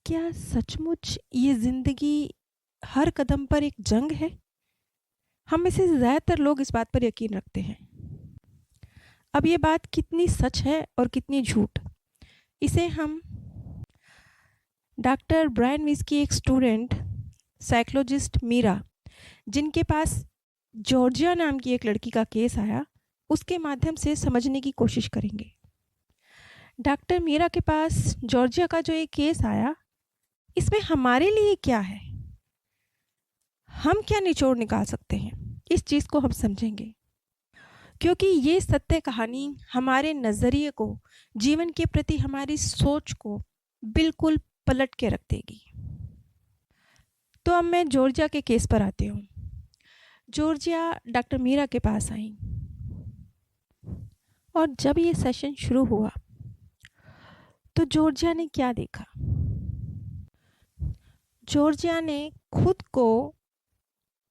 क्या सचमुच ये ज़िंदगी हर कदम पर एक जंग है? हम में से ज़्यादातर लोग इस बात पर यकीन रखते हैं। अब ये बात कितनी सच है और कितनी झूठ, इसे हम डॉक्टर ब्रायन विस की एक स्टूडेंट, साइकोलॉजिस्ट मीरा, जिनके पास जॉर्जिया नाम की एक लड़की का केस आया, उसके माध्यम से समझने की कोशिश करेंगे। डॉक्टर मीरा के पास जॉर्जिया का जो एक केस आया, इसमें हमारे लिए क्या है? हम क्या निचोड़ निकाल सकते हैं? इस चीज़ को हम समझेंगे, क्योंकि ये सत्य कहानी हमारे नज़रिए को, जीवन के प्रति हमारी सोच को बिल्कुल पलट के रख देगी। तो अब मैं जॉर्जिया के केस पर आती हूँ। जॉर्जिया डॉक्टर मीरा के पास आई और जब ये सेशन शुरू हुआ तो जॉर्जिया ने क्या देखा? जॉर्जिया ने खुद को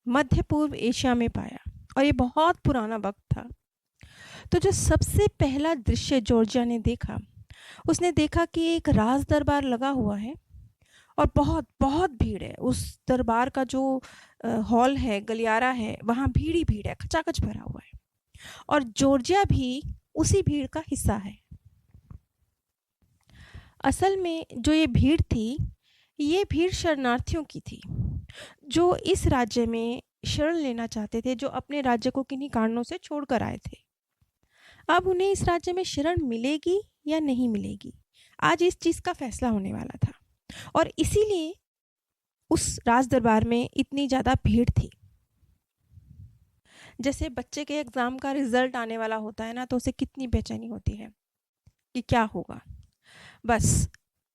मध्य पूर्व एशिया में पाया और ये बहुत पुराना वक्त था। तो जो सबसे पहला दृश्य जॉर्जिया ने देखा, उसने देखा कि एक राज दरबार लगा हुआ है और बहुत बहुत भीड़ है। उस दरबार का जो हॉल है, गलियारा है, वहाँ भीड़ ही भीड़ है, खचाखच भरा हुआ है और जॉर्जिया भी उसी भीड़ का हिस्सा है। असल में जो ये भीड़ थी, ये भीड़ शरणार्थियों की थी, जो इस राज्य में शरण लेना चाहते थे, जो अपने राज्य को किन्हीं कारणों से छोड़कर आए थे। अब उन्हें इस राज्य में शरण मिलेगी या नहीं मिलेगी, आज इस चीज़ का फैसला होने वाला था और इसीलिए उस राज दरबार में इतनी ज़्यादा भीड़ थी। जैसे बच्चे के एग्ज़ाम का रिजल्ट आने वाला होता है ना, तो उसे कितनी बेचैनी होती है कि क्या होगा। बस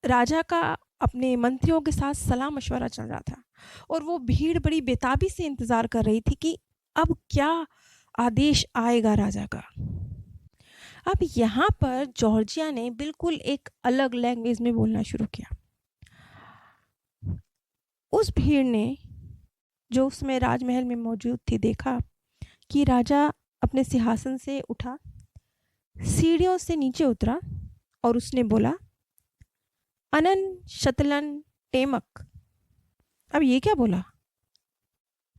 राजा का अपने मंत्रियों के साथ सलाह मशवरा चल रहा था और वो भीड़ बड़ी बेताबी से इंतज़ार कर रही थी कि अब क्या आदेश आएगा राजा का। अब यहाँ पर जॉर्जिया ने बिल्कुल एक अलग लैंग्वेज में बोलना शुरू किया। उस भीड़ ने, जो उसमें राजमहल में मौजूद थी, देखा कि राजा अपने सिंहासन से उठा, सीढ़ियों से नीचे उतरा और उसने बोला, अनन शतलन टेमक। अब ये क्या बोला?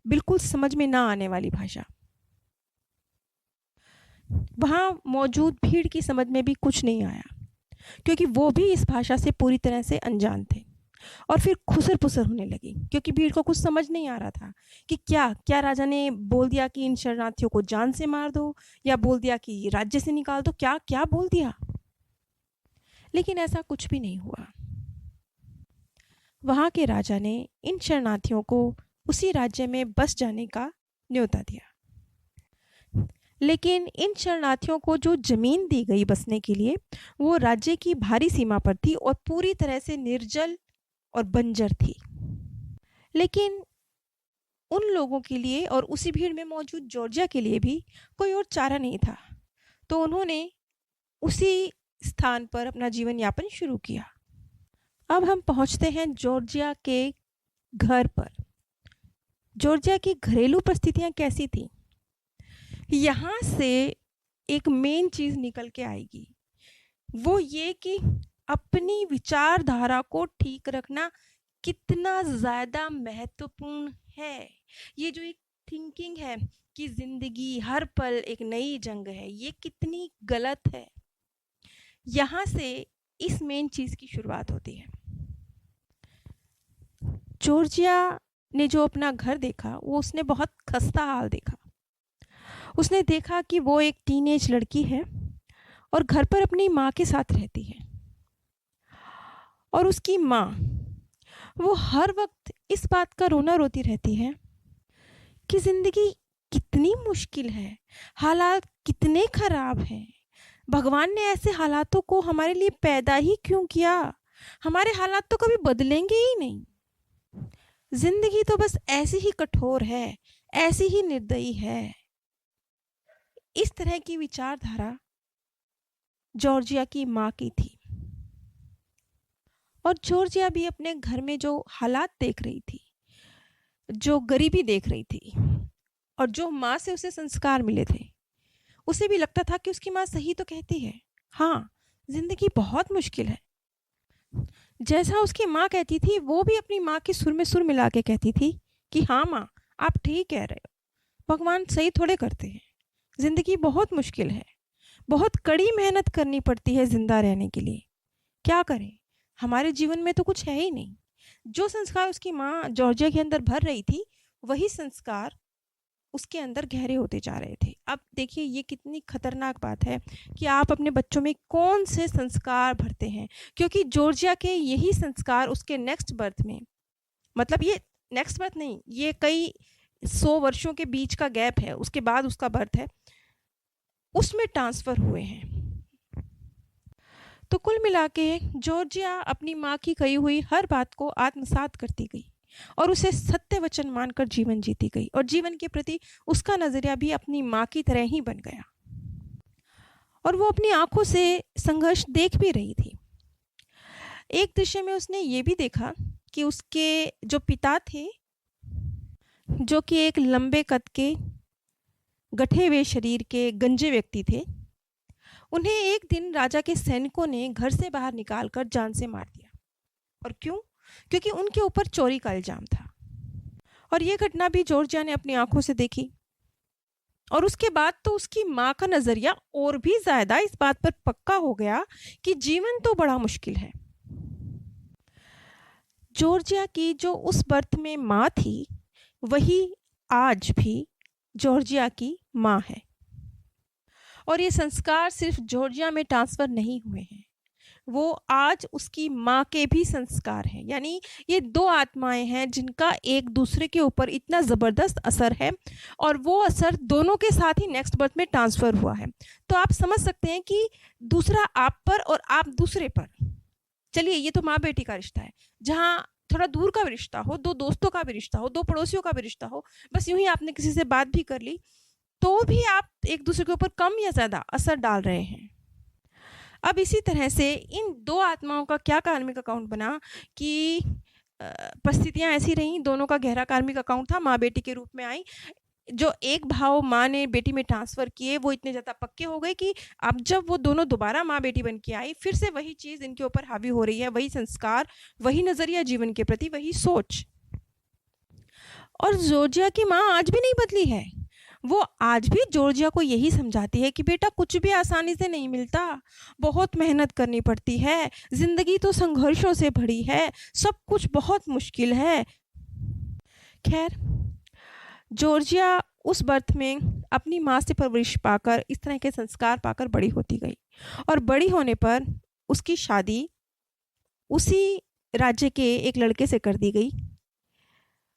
बिल्कुल समझ में ना आने वाली भाषा। वहाँ मौजूद भीड़ की समझ में भी कुछ नहीं आया, क्योंकि वो भी इस भाषा से पूरी तरह से अनजान थे और फिर खुसर पुसर होने लगी, क्योंकि भीड़ को कुछ समझ नहीं आ रहा था कि क्या क्या राजा ने बोल दिया कि इन शरणार्थियों को जान से मार दो, या बोल दिया कि राज्य से निकाल दो, क्या क्या बोल दिया। लेकिन ऐसा कुछ भी नहीं हुआ। वहाँ के राजा ने इन शरणार्थियों को उसी राज्य में बस जाने का न्योता दिया, लेकिन इन शरणार्थियों को जो जमीन दी गई बसने के लिए, वो राज्य की भारी सीमा पर थी और पूरी तरह से निर्जल और बंजर थी। लेकिन उन लोगों के लिए और उसी भीड़ में मौजूद जॉर्जिया के लिए भी कोई और चारा नहीं था, तो उन्होंने उसी स्थान पर अपना जीवन यापन शुरू किया। अब हम पहुंचते हैं जॉर्जिया के घर पर। जॉर्जिया की घरेलू परिस्थितियां कैसी थी, यहाँ से एक मेन चीज़ निकल के आएगी, वो ये कि अपनी विचारधारा को ठीक रखना कितना ज़्यादा महत्वपूर्ण है। ये जो एक थिंकिंग है कि ज़िंदगी हर पल एक नई जंग है, ये कितनी गलत है। यहाँ से इस मेन चीज़ की शुरुआत होती है। जॉर्जिया ने जो अपना घर देखा, वो उसने बहुत खस्ता हाल देखा। उसने देखा कि वो एक टीनेज लड़की है और घर पर अपनी माँ के साथ रहती है, और उसकी माँ, वो हर वक्त इस बात का रोना रोती रहती है कि ज़िंदगी कितनी मुश्किल है, हालात कितने ख़राब हैं, भगवान ने ऐसे हालातों को हमारे लिए पैदा ही क्यों किया, हमारे हालात तो कभी बदलेंगे ही नहीं, ज़िंदगी तो बस ऐसी ही कठोर है, ऐसी ही निर्दयी है। इस तरह की विचारधारा जॉर्जिया की माँ की थी। और जॉर्जिया भी अपने घर में जो हालात देख रही थी, जो गरीबी देख रही थी, और जो माँ से उसे संस्कार मिले थे, उसे भी लगता था कि उसकी माँ सही तो कहती है। हाँ, ज़िंदगी बहुत मुश्किल है। जैसा उसकी माँ कहती थी, वो भी अपनी माँ के सुर में सुर मिला के कहती थी कि हाँ माँ, आप ठीक कह रहे हो, भगवान सही थोड़े करते हैं, ज़िंदगी बहुत मुश्किल है, बहुत कड़ी मेहनत करनी पड़ती है ज़िंदा रहने के लिए। क्या करें, हमारे जीवन में तो कुछ है ही नहीं। जो संस्कार उसकी माँ जॉर्जिया के अंदर भर रही थी, वही संस्कार उसके अंदर गहरे होते जा रहे थे। अब देखिए, ये कितनी खतरनाक बात है कि आप अपने बच्चों में कौन से संस्कार भरते हैं, क्योंकि जॉर्जिया के यही संस्कार उसके नेक्स्ट बर्थ में, मतलब ये नेक्स्ट बर्थ नहीं, ये कई 100 वर्षों के बीच का गैप है, उसके बाद उसका बर्थ है, उसमें ट्रांसफ़र हुए हैं। तो कुल मिला के जॉर्जिया अपनी माँ की कही हुई हर बात को आत्मसात करती गई और उसे सत्य वचन मानकर जीवन जीती गई, और जीवन के प्रति उसका नज़रिया भी अपनी माँ की तरह ही बन गया। और वो अपनी आंखों से संघर्ष देख भी रही थी। एक दृश्य में उसने ये भी देखा कि उसके जो पिता थे, जो कि एक लंबे कद के, गठे हुए शरीर के गंजे व्यक्ति थे, उन्हें एक दिन राजा के सैनिकों ने घर से बाहर निकालकर जान से मार दिया। और क्यों? क्योंकि उनके ऊपर चोरी का इल्जाम था। और ये घटना भी जॉर्जिया ने अपनी आंखों से देखी। और उसके बाद तो उसकी माँ का नज़रिया और भी ज़्यादा इस बात पर पक्का हो गया कि जीवन तो बड़ा मुश्किल है। जॉर्जिया की जो उस बर्थ में माँ थी, वही आज भी जॉर्जिया की माँ है। और ये संस्कार सिर्फ जॉर्जिया में ट्रांसफ़र नहीं हुए हैं, वो आज उसकी माँ के भी संस्कार हैं। यानी ये दो आत्माएं हैं जिनका एक दूसरे के ऊपर इतना ज़बरदस्त असर है, और वो असर दोनों के साथ ही नेक्स्ट बर्थ में ट्रांसफ़र हुआ है। तो आप समझ सकते हैं कि दूसरा आप पर और आप दूसरे पर। चलिए, ये तो माँ बेटी का रिश्ता है, जहाँ थोड़ा दूर का भी रिश्ता हो, दो दोस्तों का भी रिश्ता हो, दो पड़ोसियों का भी रिश्ता हो, बस यूं ही आपने किसी से बात भी कर ली, तो भी आप एक दूसरे के ऊपर कम या ज़्यादा असर डाल रहे हैं। अब इसी तरह से इन दो आत्माओं का क्या कार्मिक अकाउंट बना कि परिस्थितियाँ ऐसी रहीं, दोनों का गहरा कार्मिक अकाउंट था, माँ बेटी के रूप में आई। जो एक भाव माँ ने बेटी में ट्रांसफ़र किए, वो इतने ज़्यादा पक्के हो गए कि अब जब वो दोनों दोबारा माँ बेटी बन के आई, फिर से वही चीज़ इनके ऊपर हावी हो रही है, वही संस्कार, वही नज़रिया जीवन के प्रति, वही सोच। और जॉर्जिया की माँ आज भी नहीं बदली है। वो आज भी जॉर्जिया को यही समझाती है कि बेटा, कुछ भी आसानी से नहीं मिलता, बहुत मेहनत करनी पड़ती है, ज़िंदगी तो संघर्षों से भरी है, सब कुछ बहुत मुश्किल है। खैर, जॉर्जिया उस बर्थ में अपनी माँ से परवरिश पाकर, इस तरह के संस्कार पाकर बड़ी होती गई, और बड़ी होने पर उसकी शादी उसी राज्य के एक लड़के से कर दी गई।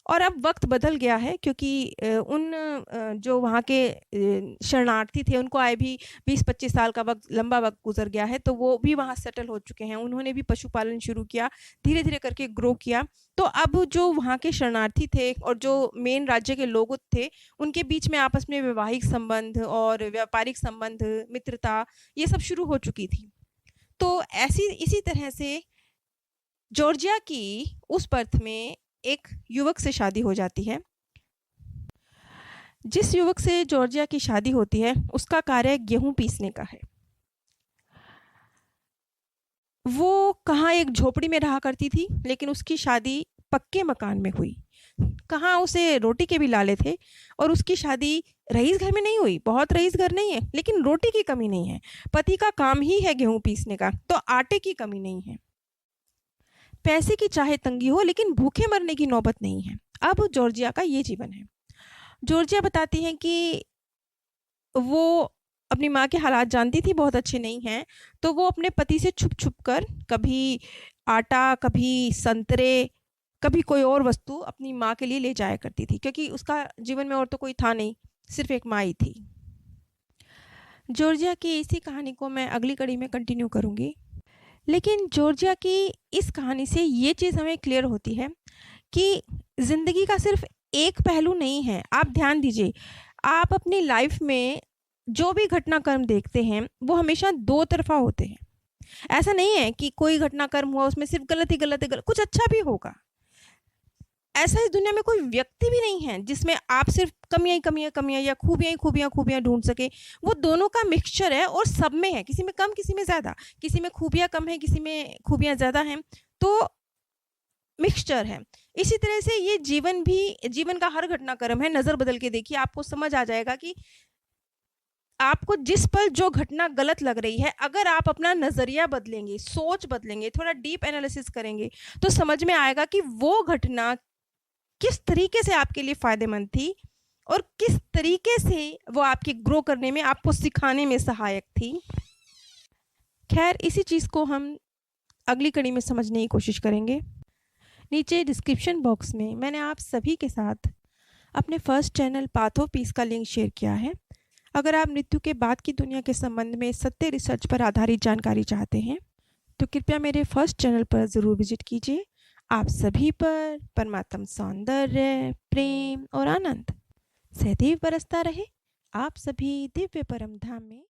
और अब वक्त बदल गया है, क्योंकि जो वहाँ के शरणार्थी थे, उनको आए भी 20-25 साल का वक्त, लंबा वक्त गुजर गया है, तो वो भी वहाँ सेटल हो चुके हैं। उन्होंने भी पशुपालन शुरू किया, धीरे धीरे करके ग्रो किया। तो अब जो वहाँ के शरणार्थी थे और जो मेन राज्य के लोग थे, उनके बीच में आपस में वैवाहिक संबंध और व्यापारिक संबंध, मित्रता, ये सब शुरू हो चुकी थी। तो इसी तरह से जॉर्जिया की उस बर्थ में एक युवक से शादी हो जाती है। जिस युवक से जॉर्जिया की शादी होती है, उसका कार्य गेहूं पीसने का है। वो कहाँ एक झोपड़ी में रहा करती थी, लेकिन उसकी शादी पक्के मकान में हुई। कहाँ उसे रोटी के भी लाले थे, और उसकी शादी रईस घर में नहीं हुई। बहुत रईस घर नहीं है, लेकिन रोटी की कमी नहीं है। पति का काम ही है गेहूं पीसने का, तो आटे की कमी नहीं है। पैसे की चाहे तंगी हो, लेकिन भूखे मरने की नौबत नहीं है। अब जॉर्जिया का ये जीवन है। जॉर्जिया बताती हैं कि वो अपनी माँ के हालात जानती थी, बहुत अच्छे नहीं हैं, तो वो अपने पति से छुप छुप कर कभी आटा, कभी संतरे, कभी कोई और वस्तु अपनी माँ के लिए ले जाया करती थी, क्योंकि उसका जीवन में और तो कोई था नहीं, सिर्फ एक माँ ही थी। जॉर्जिया की इसी कहानी को मैं अगली कड़ी में कंटिन्यू करूँगी। लेकिन जॉर्जिया की इस कहानी से ये चीज़ हमें क्लियर होती है कि ज़िंदगी का सिर्फ एक पहलू नहीं है। आप ध्यान दीजिए, आप अपनी लाइफ में जो भी घटनाक्रम देखते हैं, वो हमेशा दो तरफा होते हैं। ऐसा नहीं है कि कोई घटनाक्रम हुआ उसमें सिर्फ गलत ही गलत, कुछ अच्छा भी होगा। ऐसा इस दुनिया में कोई व्यक्ति भी नहीं है जिसमें आप सिर्फ कमियां ही कमियां या खूबियां ढूंढ सके। वो दोनों का मिक्सचर है, और सब में है, किसी में कम, किसी में ज़्यादा, किसी में खूबियां कम है, किसी में खूबियां ज़्यादा हैं। तो मिक्सचर है। इसी तरह से ये जीवन भी, जीवन का हर घटनाक्रम है। नज़र बदल के देखिए, आपको समझ आ जाएगा कि आपको जिस पल जो घटना गलत लग रही है, अगर आप अपना नज़रिया बदलेंगे, सोच बदलेंगे, थोड़ा डीप एनालिसिस करेंगे, तो समझ में आएगा कि वो घटना किस तरीके से आपके लिए फ़ायदेमंद थी और किस तरीके से वो आपके ग्रो करने में, आपको सिखाने में सहायक थी। खैर, इसी चीज़ को हम अगली कड़ी में समझने की कोशिश करेंगे। नीचे डिस्क्रिप्शन बॉक्स में मैंने आप सभी के साथ अपने first channel path of peace का लिंक शेयर किया है। अगर आप मृत्यु के बाद की दुनिया के संबंध में सत्य रिसर्च पर आधारित जानकारी चाहते हैं, तो कृपया मेरे फर्स्ट चैनल पर ज़रूर विजिट कीजिए। आप सभी पर परमात्म सौंदर्य, प्रेम और आनंद सदैव बरसता रहे। आप सभी दिव्य परम धाम में